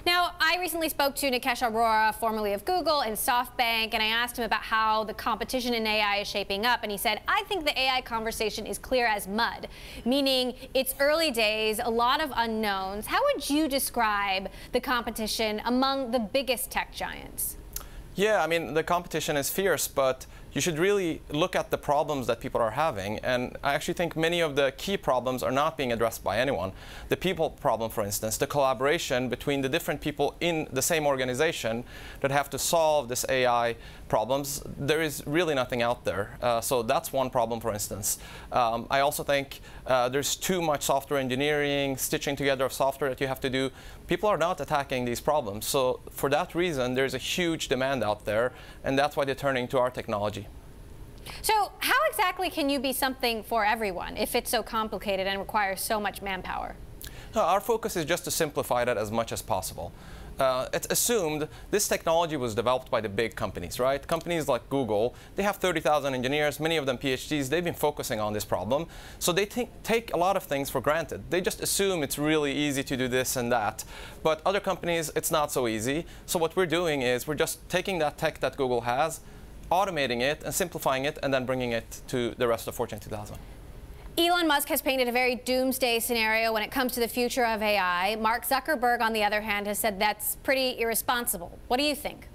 Now, I recently spoke to Nikesh Arora, formerly of Google and SoftBank, and I asked him about how the competition in AI is shaping up, and he said, I think the AI conversation is clear as mud, meaning it's early days, a lot of unknowns. How would you describe the competition among the biggest tech giants? Yeah, I mean, the competition is fierce, but you should really look at the problems that people are having. And I actually think many of the key problems are not being addressed by anyone. The people problem, for instance, the collaboration between the different people in the same organization that have to solve this AI problems, there is really nothing out there. So that's one problem, for instance. I also think there's too much software engineering, stitching together of software that you have to do. People are not attacking these problems. So for that reason, there's a huge demand out there, and that's why they're turning to our technology. So how exactly can you be something for everyone if it's so complicated and requires so much manpower? Our focus is just to simplify that as much as possible. It's assumed this technology was developed by the big companies, right? Companies like Google, they have 30,000 engineers, many of them PhDs. They've been focusing on this problem. So they take a lot of things for granted. They just assume it's really easy to do this and that. But other companies, it's not so easy. So what we're doing is we're just taking that tech that Google has, automating it and simplifying it, and then bringing it to the rest of Fortune 2000. Elon Musk has painted a very doomsday scenario when it comes to the future of AI. Mark Zuckerberg, on the other hand, has said that's pretty irresponsible. What do you think?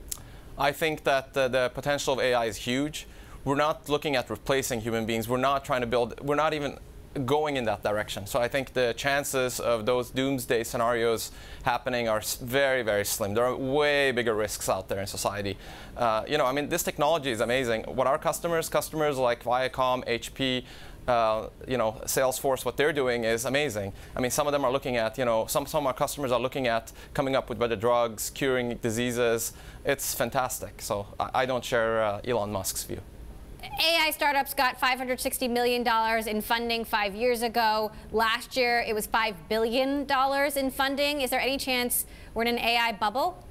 I think that the potential of AI is huge. We're not looking at replacing human beings. We're not trying to build, we're not even going in that direction. So I think the chances of those doomsday scenarios happening are very, very slim. There are way bigger risks out there in society. I mean, this technology is amazing. What our customers like Viacom, HP, Salesforce, what they're doing is amazing. I mean, some of them are looking at, some of our customers are looking at coming up with better drugs, curing diseases. It's fantastic. So I don't share Elon Musk's view. AI startups got $560 million in funding 5 years ago. Last year, it was $5 billion in funding. Is there any chance we're in an AI bubble?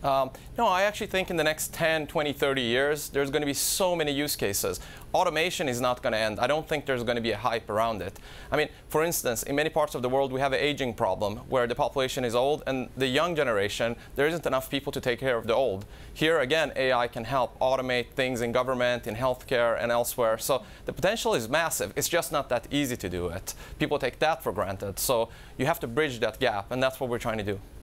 No, I actually think in the next 10, 20, 30 years, there's going to be so many use cases. Automation is not going to end. I don't think there's going to be a hype around it. I mean, for instance, in many parts of the world, we have an aging problem where the population is old, and the young generation, there isn't enough people to take care of the old. Here, again, AI can help automate things in government, in healthcare, and elsewhere. So the potential is massive. It's just not that easy to do it. People take that for granted. So you have to bridge that gap, and that's what we're trying to do.